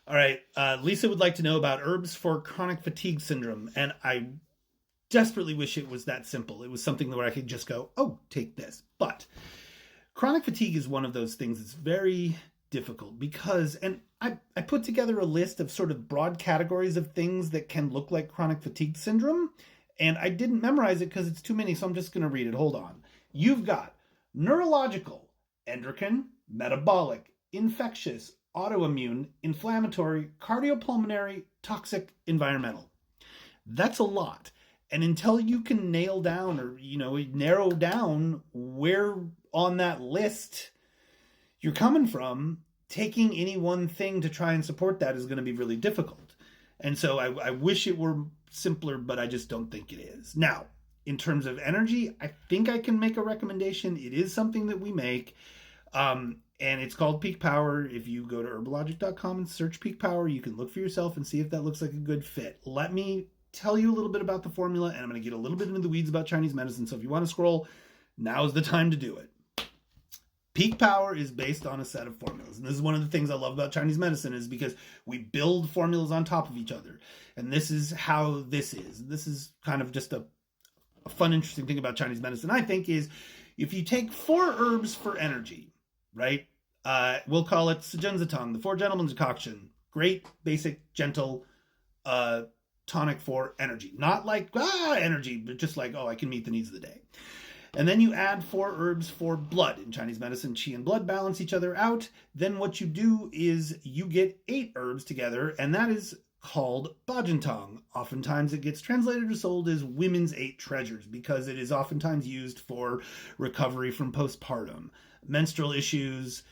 All right. Lisa would like to know about herbs for chronic fatigue syndrome. And I desperately wish it was that simple. It was something where I could just go, oh, take this. But chronic fatigue is one of those things that's very difficult because, and I put together a list of sort of broad categories of things that can look like chronic fatigue syndrome. And I didn't memorize it because it's too many. So I'm just going to read it. Hold on. You've got neurological, endocrine, metabolic, infectious, autoimmune, inflammatory, cardiopulmonary, toxic, environmental. That's a lot. And until you can nail down or, narrow down where on that list you're coming from, taking any one thing to try and support that is going to be really difficult. And so I wish it were simpler, but I just don't think it is. Now, in terms of energy, I think I can make a recommendation. It is something that we make. And it's called Peak Power. If you go to herbologic.com and search Peak Power, you can look for yourself and see if that looks like a good fit. Let me tell you a little bit about the formula, and I'm going to get a little bit into the weeds about Chinese medicine. So if you want to scroll, now's the time to do it. Peak Power is based on a set of formulas. And this is one of the things I love about Chinese medicine is because we build formulas on top of each other. And this is how this is. This is kind of just a fun, interesting thing about Chinese medicine, I think, is if you take 4 herbs for energy, right? We'll call it Sejenzatong, the 4 Gentlemen's Decoction. Great, basic, gentle tonic for energy. Not like, energy, but just like, I can meet the needs of the day. And then you add 4 herbs for blood. In Chinese medicine, qi and blood balance each other out. Then what you do is you get 8 herbs together, and that is called Bajintong. Oftentimes it gets translated or sold as women's 8 treasures because it is oftentimes used for recovery from postpartum, menstrual issues.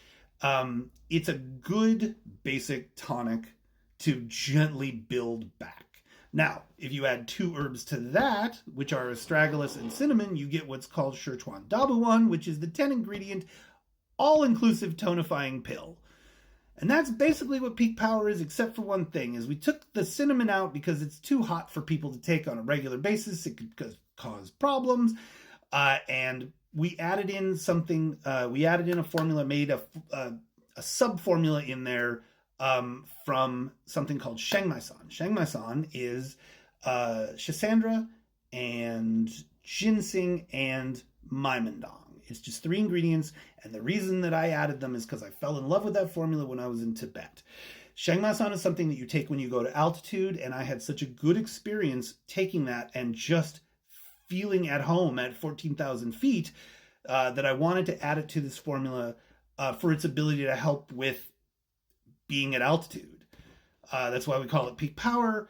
It's a good basic tonic to gently build back. Now, if you add 2 herbs to that, which are astragalus and cinnamon, you get what's called Sichuan Dabuwan, which is the 10-ingredient, all-inclusive tonifying pill. And that's basically what Peak Power is, except for one thing, is we took the cinnamon out because it's too hot for people to take on a regular basis. It could cause problems. And we added in something, we added in a formula, made a sub-formula in there from something called Shengmaisan. Shengmaisan is Schisandra and ginseng and mymendong. It's just 3 ingredients, and the reason that I added them is because I fell in love with that formula when I was in Tibet. Shengmaisan is something that you take when you go to altitude, and I had such a good experience taking that and just feeling at home at 14,000 feet that I wanted to add it to this formula for its ability to help with being at altitude. That's why we call it Peak Power.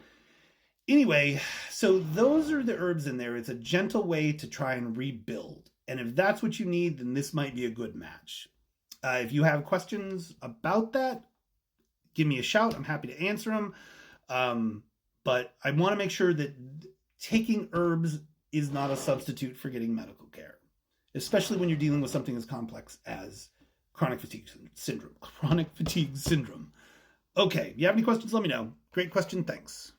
Anyway, so those are the herbs in there. It's a gentle way to try and rebuild. And if that's what you need, then this might be a good match. If you have questions about that, give me a shout. I'm happy to answer them. But I want to make sure that taking herbs is not a substitute for getting medical care, especially when you're dealing with something as complex as chronic fatigue syndrome. Chronic fatigue syndrome. Okay, if you have any questions, let me know. Great question, thanks.